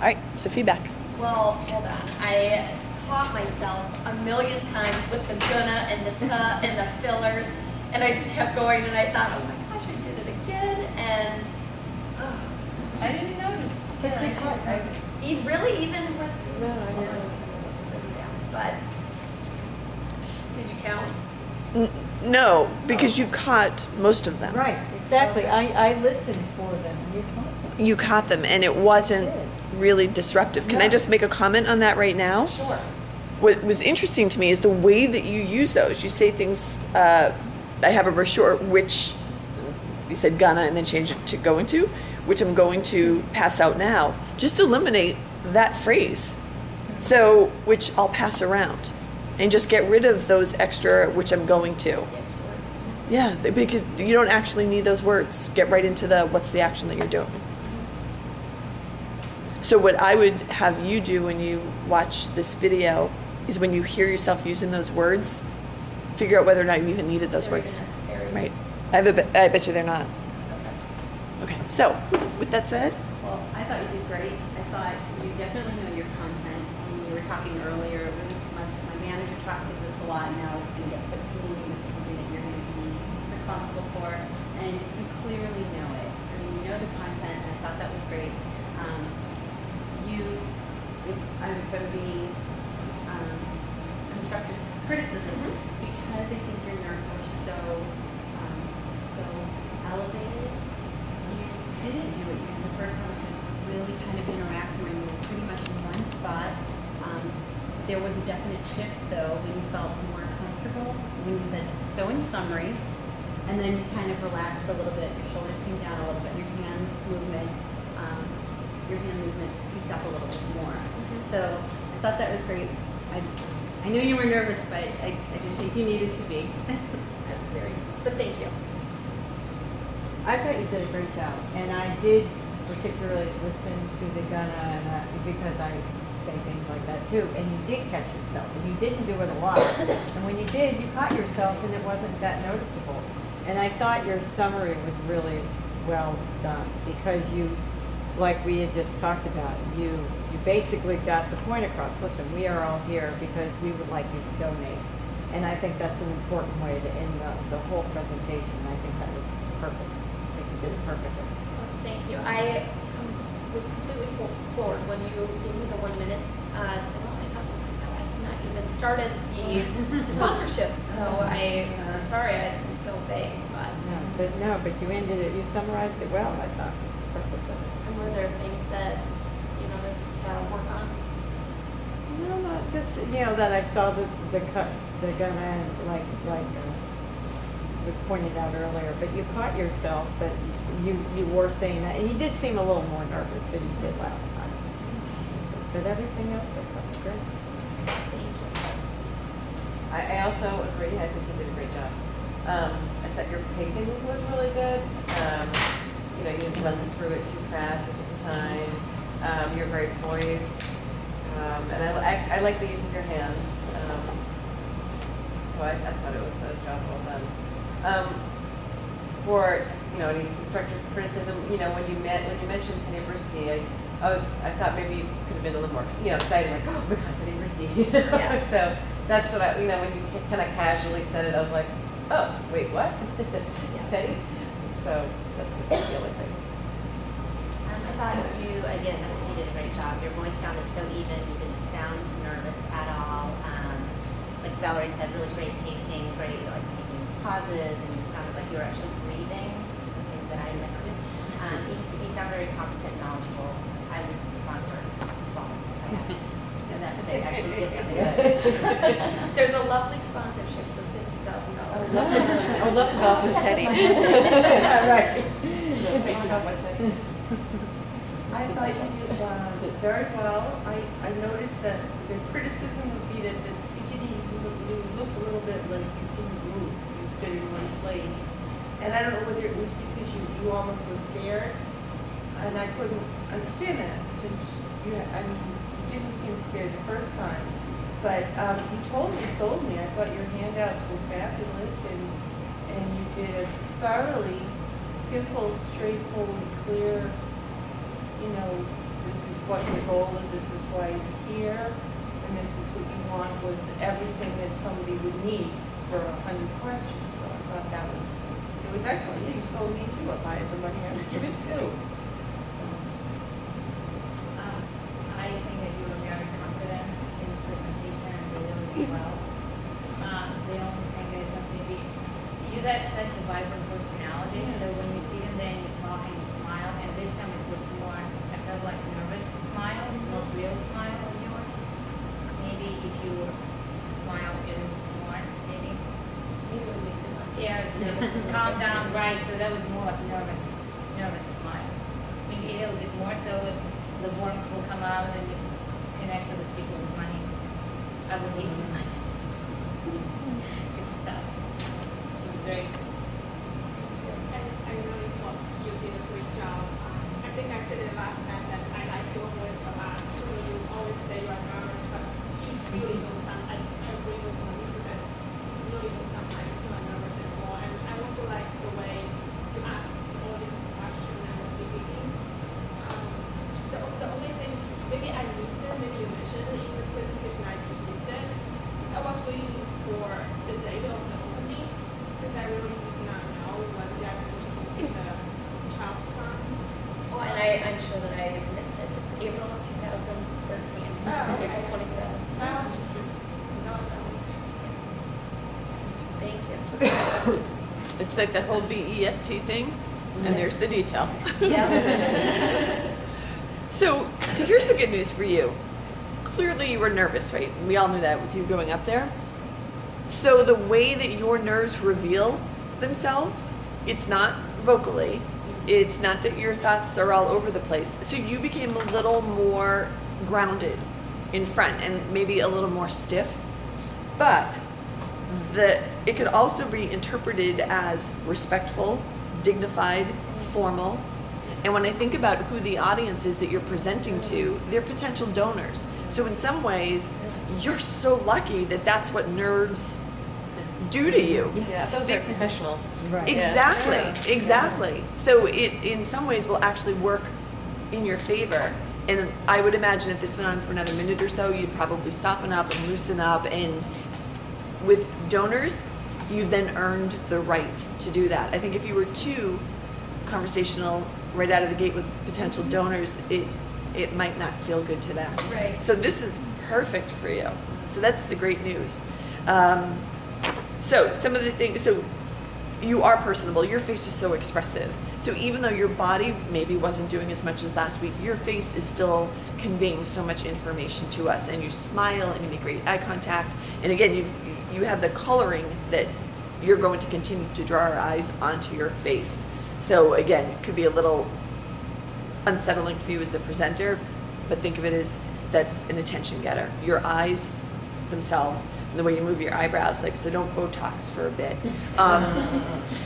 right, so feedback. Well, hold on. I caught myself a million times with the gonna and the ta and the fillers, and I just kept going, and I thought, oh my gosh, I did it again, and I didn't notice. But you caught us. really even with No, I hold on, know. because it wasn't written down, but did you count? No, because you caught most of them. Right, exactly. I listened for them. You caught them. You caught them, and it wasn't really disruptive. Can I No. just make a comment on that right now? Sure. What was interesting to me is the way that you use those. You say things, I have a brochure, which you said gonna and then change it to going to, which I'm going to pass out now. Just eliminate that phrase. So, which I'll pass around. And just get rid of those extra, which I'm going to. Yes, word. Yeah, because you don't actually need those words. Get right into the what's the action that you're doing. So what I would have you do when you watch this video is when you hear yourself using those words, figure out whether or not you even needed those They're words. even necessary. Right. I bet you they're not. Okay. Okay. So with that said, Well, I thought you did great. I thought you definitely know your content. When we were talking earlier, my manager talks like this a lot. Now it's going to get put to me. This is something that you're going to be responsible for. And you clearly know it. I mean, you know the content, and I thought that was great. If I'm going to be constructive criticism, because I think your nerves were so elevated, you didn't do it. You did the first one, which was really kind of interactive, where you were pretty much in one spot. There was a definite shift, though, when you felt more comfortable, when you said, so in summary, and then you kind of relaxed a little bit, your shoulders came down a little bit, your hand movements picked up a little bit more. So I thought that was great. I knew you were nervous, but I didn't think you needed to be. That's very nice. But thank you. I thought you did a great job, and I did particularly listen to the Gunna and because I say things like that too. And you did catch yourself, and you didn't do it a lot. And when you did, you caught yourself, and it wasn't that noticeable. And I thought your summary was really well done because you, like we had just talked about, you basically got the point across. Listen, we are all here because we would like you to donate. And I think that's an important way to end the whole presentation. I think that was perfect. I think you did it perfectly. Well, thank you. I was completely floored when you gave me the 1 minute. So I had not even started the sponsorship. So I'm sorry I was so vague, But you ended it. You summarized it well. I thought perfectly. and were there things that you noticed to work on? No, not just that I saw the Gunna like was pointed out earlier. But you caught yourself. But you were saying that, and you did seem a little more nervous than you did last time. But everything else I thought was great. Thank you. I also agree. I think you did a great job. I thought your pacing was really good. You didn't run through it too fast or took your time. You're very poised. And I like the use of your hands. So I thought it was a job well done. For any constructive criticism, when you mentioned Teddy Brisky, I thought maybe you could have been a little more excited, like, oh my God, Teddy Brisky. Yes. So that's what when you kind of casually said it, I was like, oh wait, what? Teddy? So that's just the only thing. I thought you, again, I think you did a great job. Your voice sounded so even. You didn't sound nervous at all. Like Valerie said, really great pacing, great taking pauses, and you sounded like you were actually breathing, something that I never do. You sound very competent and knowledgeable. I would sponsor this fall. And that's it. Actually get something good. There's a lovely sponsorship for $50,000. I would love to go off with Teddy. Right. Great job. I thought you did very well. I noticed that the criticism would be that at the beginning you looked a little bit like you didn't move. You stood in one place. And I don't know whether it was because you almost were scared. And I couldn't understand that since you didn't seem scared the first time. But you totally sold me. I thought your handouts were fabulous and you did a thoroughly simple, straightforward, clear, this is what your goal is, this is why you're here, and this is what you want with everything that somebody would need for 100 questions. So I thought it was excellent. You sold me too. If I had the money, I would give it too. I think that you were very confident in the presentation and delivered well. The only thing is that maybe you have such a vibrant personality, so when you see them there and you talk and you smile, and this time it was more, I felt like nervous smile, not real smile of yours. Maybe if you smile even more, maybe. Yeah, just calm down, right, so that was more like nervous smile. Maybe a little bit more so the warmth will come out and you connect to the people with money. I would leave you money. It was great. I really thought you did a great job. I think I said it last time that I like your voice a lot. You always say you are nervous, but you really don't sound, I agree with Melissa that you really don't sound like you are nervous anymore. And I also like the way you ask the audience question at the beginning. The only thing, maybe I missed it, maybe you mentioned it in the presentation, I just missed it. I was waiting for the date of the opening, because I really did not know when they are going to open the Charlestown. Oh, and I'm sure that I missed it. It's April of 2013. Oh, okay. April 27th. That was interesting. That was Thank you. It's like that whole VEST thing, and there's the detail. Yeah. So here's the good news for you. Clearly you were nervous, right? We all knew that with you going up there. So the way that your nerves reveal themselves, it's not vocally. It's not that your thoughts are all over the place. So you became a little more grounded in front and maybe a little more stiff. But it could also be interpreted as respectful, dignified, formal. And when I think about who the audience is that you're presenting to, they're potential donors. So in some ways, you're so lucky that that's what nerds do to you. Yeah, that was very professional. Right. Exactly, exactly. So it, in some ways, will actually work in your favor. And I would imagine if this went on for another minute or so, you'd probably soften up and loosen up. And with donors, you've then earned the right to do that. I think if you were too conversational right out of the gate with potential donors, it might not feel good to them. Right. So this is perfect for you. So that's the great news. So some of the things, so you are personable. Your face is so expressive. So even though your body maybe wasn't doing as much as last week, your face is still conveying so much information to us. And you smile and you make great eye contact. And again, you have the coloring that you're going to continue to draw our eyes onto your face. So again, it could be a little unsettling for you as the presenter, but think of it as that's an attention getter. Your eyes themselves, and the way you move your eyebrows, like, so don't Botox for a bit.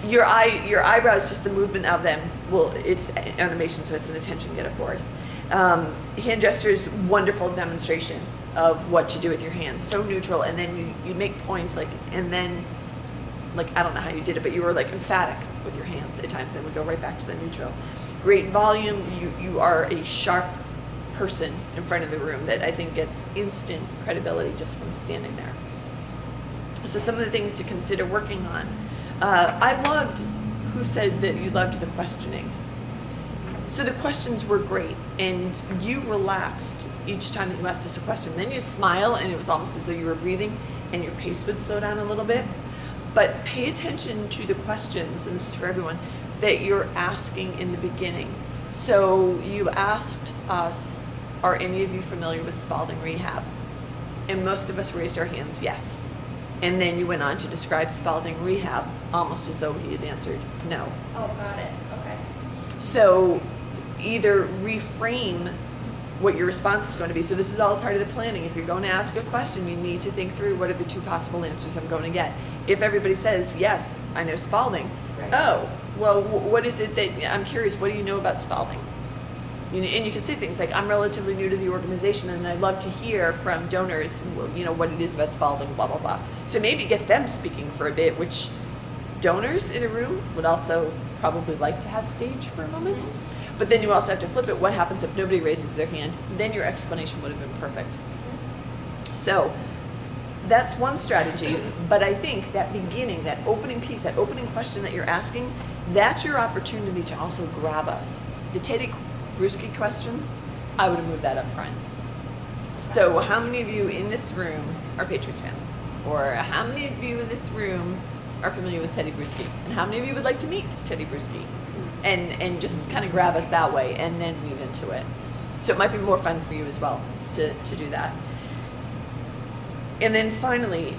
Your eyebrows, just the movement of them, well, it's animation, so it's an attention getter for us. Hand gestures, wonderful demonstration of what to do with your hands. So neutral, and then you make points, like, and then, like, I don't know how you did it, but you were like emphatic with your hands at times, then would go right back to the neutral. Great volume. You are a sharp person in front of the room that I think gets instant credibility just from standing there. So some of the things to consider working on. I loved who said that you loved the questioning. So the questions were great, and you relaxed each time that you asked us a question. Then you'd smile, and it was almost as though you were breathing, and your pace would slow down a little bit. But pay attention to the questions, and this is for everyone, that you're asking in the beginning. So you asked us, are any of you familiar with Spalding Rehab? And most of us raised our hands, yes. And then you went on to describe Spalding Rehab, almost as though he had answered no. Oh, got it. Okay. So either reframe what your response is going to be. So this is all part of the planning. If you're going to ask a question, you need to think through what are the two possible answers I'm going to get. If everybody says, yes, I know Spalding. Right. Oh, well, what is it that, I'm curious, what do you know about Spalding? And you can say things like, I'm relatively new to the organization and I'd love to hear from donors, what it is about Spalding, blah, blah, blah. So maybe get them speaking for a bit, which donors in a room would also probably like to have stage for a moment. But then you also have to flip it. What happens if nobody raises their hand? Then your explanation would have been perfect. So that's one strategy, but I think that beginning, that opening piece, that opening question that you're asking, that's your opportunity to also grab us. The Teddy Bruschi question, I would have moved that up front. So how many of you in this room are Patriots fans? Or how many of you in this room are familiar with Teddy Bruschi? And how many of you would like to meet Teddy Bruschi? And just kind of grab us that way and then weave into it. So it might be more fun for you as well to do that. And then finally,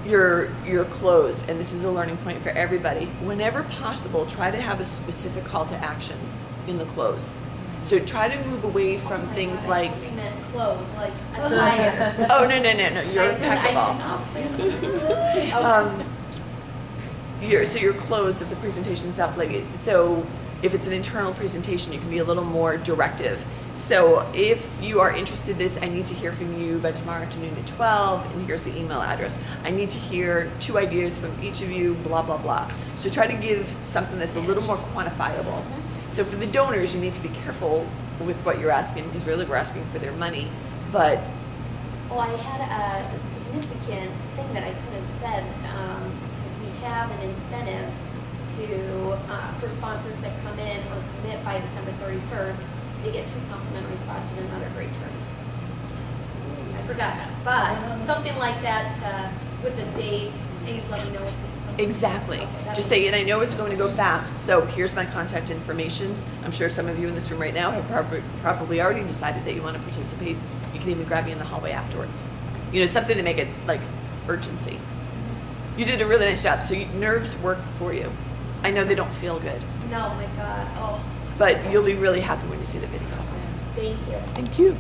your close, and this is a learning point for everybody. Whenever possible, try to have a specific call to action in the close. So try to move away from things like, We meant clothes, like attire. oh, no, you're I said I did impeccable. not plan. Okay. Your close of the presentation itself, like, so if it's an internal presentation, you can be a little more directive. So if you are interested in this, I need to hear from you by tomorrow afternoon at 12, and here's the email address. I need to hear 2 ideas from each of you, blah, blah, blah. So try to give something that's a little more quantifiable. So for the donors, you need to be careful with what you're asking, because really we're asking for their money. But Well, I had a significant thing that I could have said, because we have an incentive to, for sponsors that come in or commit by December 31st, they get 2 complimentary spots in another great tournament. I forgot that, but something like that, with a date, please let me know as soon as something. exactly. Okay, that Just would say, be- and I know it's going to go fast, so here's my contact information. I'm sure some of you in this room right now have probably already decided that you want to participate. You can even grab me in the hallway afterwards. You know, something to make it like urgency. You did a really nice job. So nerves work for you. I know they don't feel good, No, my God, oh, but you'll be really happy when you see the video. thank you. Thank you.